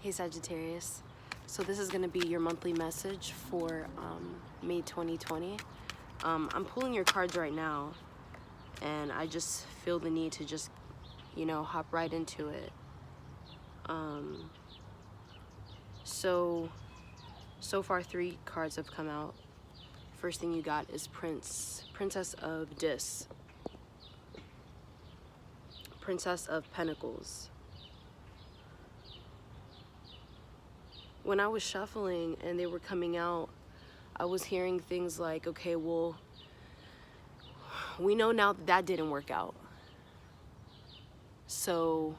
Hey Sagittarius, so this is going to be your monthly message for May 2020. I'm pulling your cards right now, and I just feel the need to just, hop right into it. So far 3 cards have come out. First thing you got is Princess of Dis, Princess of Pentacles. When I was shuffling and they were coming out, I was hearing things like, okay, well, we know now that didn't work out. So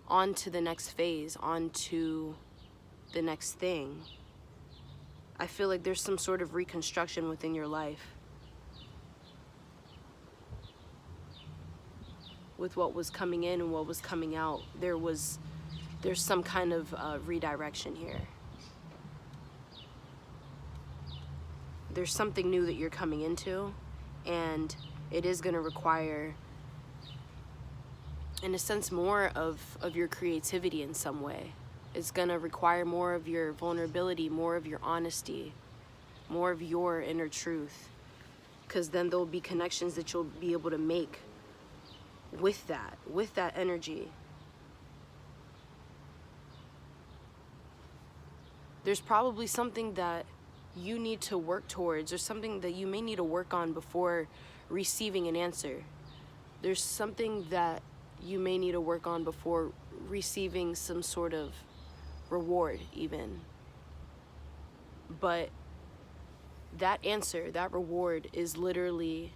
on to the next phase, on to the next thing. I feel like there's some sort of reconstruction within your life with what was coming in and what was coming out. There's some kind of redirection here. There's something new that you're coming into, and it is going to require, in a sense, more of your creativity in some way. It's going to require more of your vulnerability, more of your honesty, more of your inner truth, because then there'll be connections that you'll be able to make with that energy. There's probably something that you need to work towards, or something that you may need to work on before receiving an answer. There's something that you may need to work on before receiving some sort of reward even. But that answer, that reward is literally,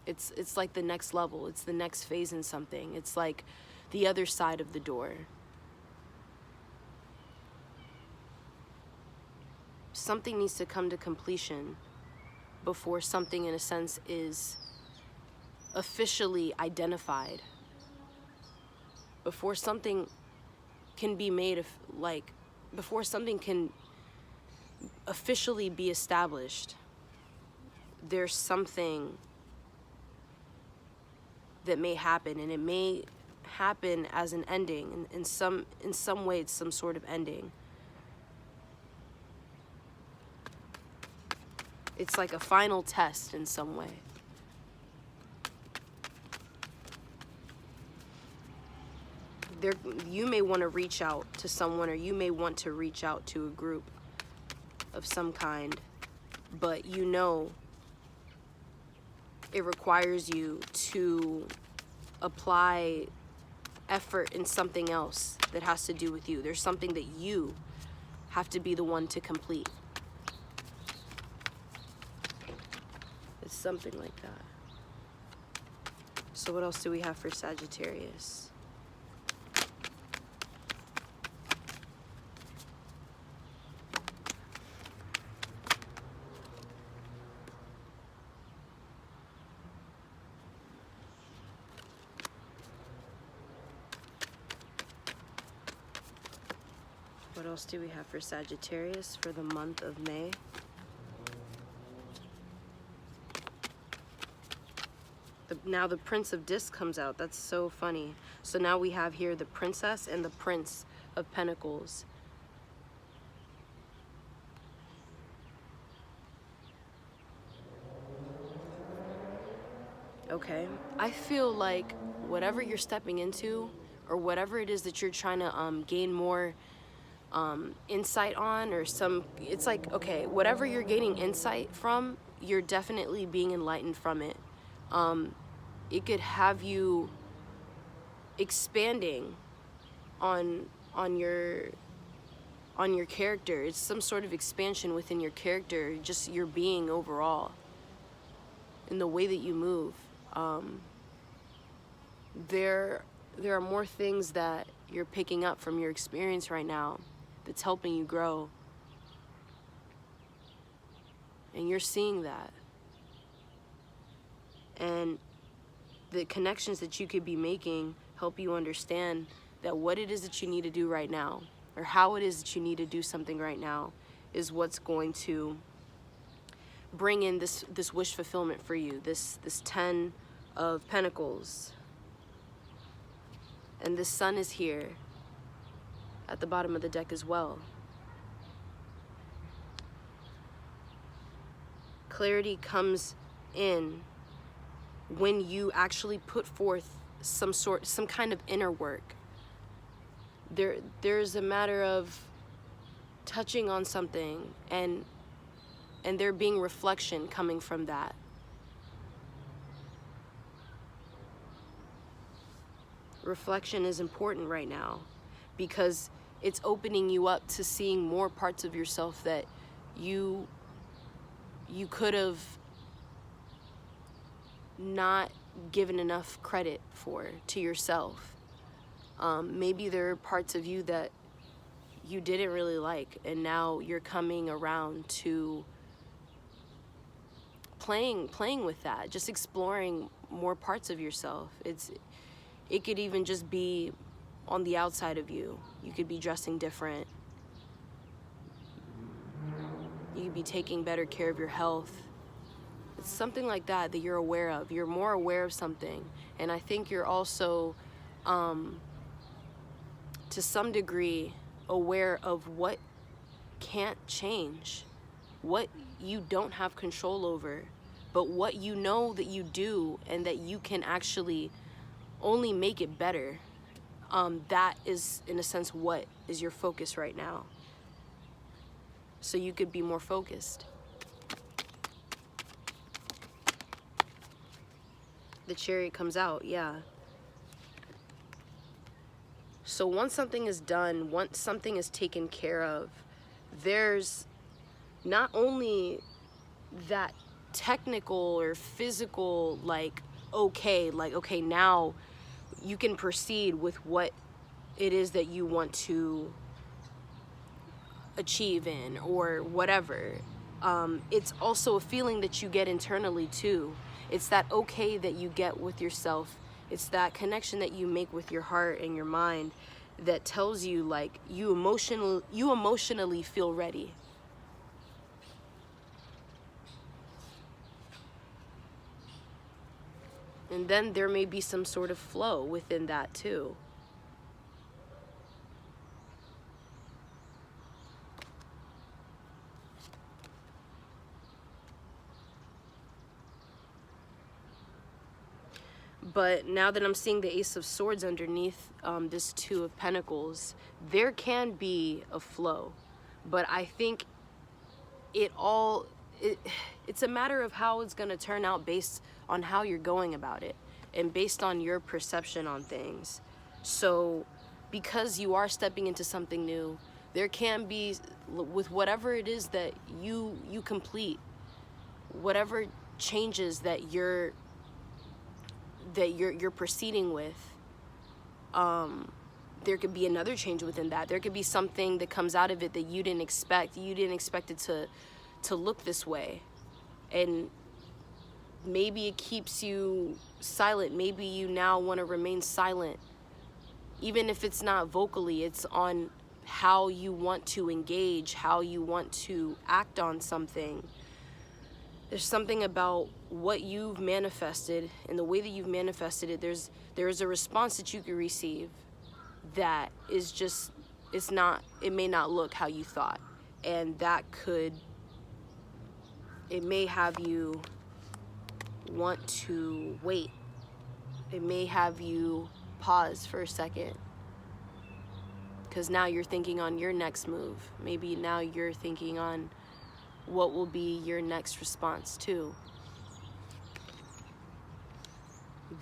it's like the next level. It's the next phase in something. It's like the other side of the door. Something needs to come to completion before something, in a sense, is officially identified. Before something can be made before something can officially be established, there's something that may happen, and it may happen as an ending. In some way, it's some sort of ending. It's like a final test in some way. You may want to reach out to someone, or you may want to reach out to a group of some kind, but it requires you to apply effort in something else that has to do with you. There's something that you have to be the one to complete. It's something like that. So what else do we have for Sagittarius? What else do we have for Sagittarius for the month of May? Now the Prince of Dis comes out. That's so funny. So now we have here the Princess and the Prince of Pentacles. Okay. I feel like whatever you're stepping into, or whatever it is that you're trying to gain more insight on, or it's like, okay, whatever you're gaining insight from, you're definitely being enlightened from it. It could have you expanding on your character. It's some sort of expansion within your character, just your being overall, in the way that you move. There are more things that you're picking up from your experience right now that's helping you grow, and you're seeing that. And the connections that you could be making help you understand that what it is that you need to do right now, or how it is that you need to do something right now, is what's going to bring in this wish fulfillment for you, this 10 of Pentacles. And the Sun is here. at the bottom of the deck as well. Clarity comes in when you actually put forth some kind of inner work. There's a matter of touching on something and there being reflection coming from that. Reflection is important right now because it's opening you up to seeing more parts of yourself that you could have not given enough credit for to yourself. Maybe there are parts of you that you didn't really like, and now you're coming around to playing with that, just exploring more parts of yourself. It could even just be on the outside of you. You could be dressing different. You could be taking better care of your health. It's something like that you're aware of. You're more aware of something. And I think you're also, to some degree, aware of what can't change, what you don't have control over, but what you know that you do and that you can actually only make it better. That is, in a sense, what is your focus right now. So you could be more focused. The Chariot comes out, yeah. So once something is done, once something is taken care of, there's not only that technical or physical, okay, now you can proceed with what it is that you want to achieve in or whatever. It's also a feeling that you get internally too. It's that okay that you get with yourself. It's that connection that you make with your heart and your mind that tells you you emotionally feel ready. And then there may be some sort of flow within that too. But now that I'm seeing the Ace of Swords underneath this Two of Pentacles, there can be a flow. But I think it's a matter of how it's going to turn out based on how you're going about it and based on your perception on things. So because you are stepping into something new, there can be, with whatever it is that you complete, whatever changes that you're proceeding with, there could be another change within that. There could be something that comes out of it that you didn't expect. You didn't expect it to look this way. And maybe it keeps you silent. Maybe you now want to remain silent. Even if it's not vocally, it's on how you want to engage, how you want to act on something. There's something about what you've manifested and the way that you've manifested it. There's a response that you can receive that is just, it may not look how you thought. And it may have you want to wait. It may have you pause for a second. Because now you're thinking on your next move. Maybe now you're thinking on what will be your next response too.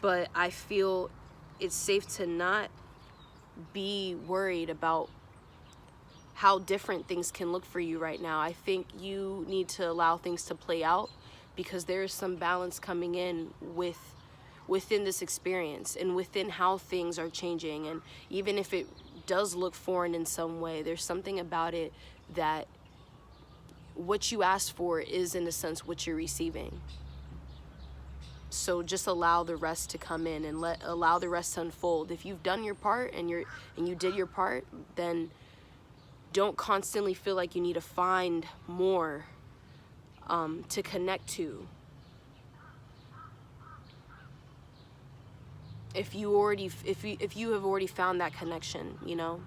But I feel it's safe to not be worried about how different things can look for you right now. I think you need to allow things to play out because there is some balance coming in within this experience and within how things are changing. And even if it does look foreign in some way, there's something about it that what you asked for is, in a sense, what you're receiving. So just allow the rest to come in and allow the rest to unfold. If you've done your part and you did your part, then don't constantly feel like you need to find more to connect to. If you have already found that connection, you know.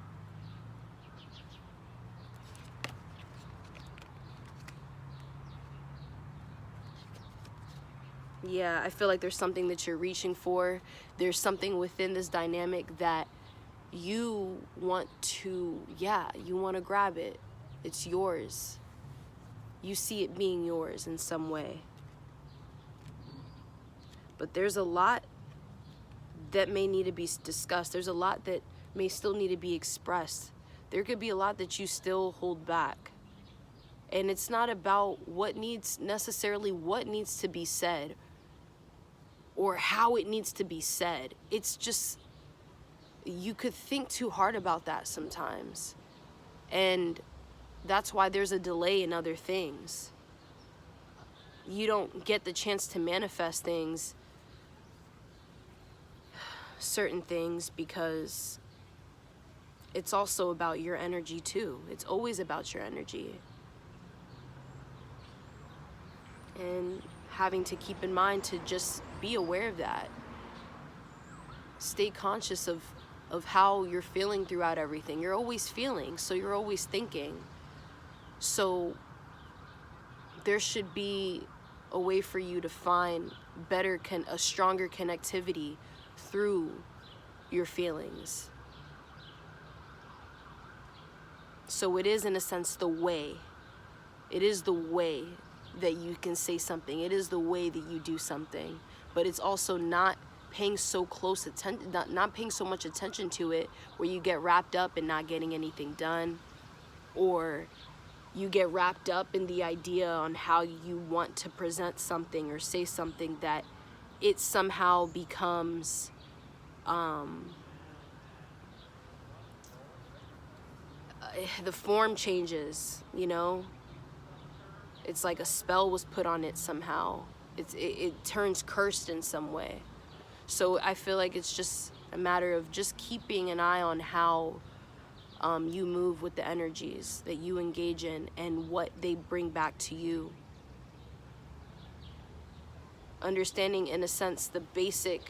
Yeah, I feel like there's something that you're reaching for. There's something within this dynamic that you want to, yeah, you want to grab it. It's yours. You see it being yours in some way. But there's a lot that may need to be discussed. There's a lot that may still need to be expressed. There could be a lot that you still hold back. And it's not about necessarily what needs to be said or how it needs to be said. It's just, you could think too hard about that sometimes. And that's why there's a delay in other things. You don't get the chance to manifest things, certain things, because it's also about your energy too. It's always about your energy. And having to keep in mind to just be aware of that. Stay conscious of how you're feeling throughout everything. You're always feeling, so you're always thinking. So there should be a way for you to find a stronger connectivity through your feelings. So it is, in a sense, the way. It is the way that you can say something. It is the way that you do something. But it's also not paying so close attention, not paying so much attention to it, where you get wrapped up in not getting anything done, or you get wrapped up in the idea on how you want to present something or say something, that it somehow becomes the form changes, you know? It's like a spell was put on it somehow. It turns cursed in some way. So I feel like it's just a matter of just keeping an eye on how you move with the energies that you engage in and what they bring back to you. Understanding, in a sense, the basic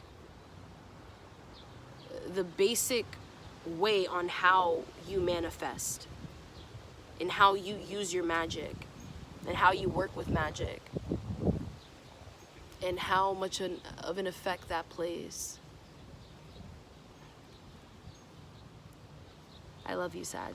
way on how you manifest and how you use your magic and how you work with magic and how much of an effect that plays. I love you, Sag.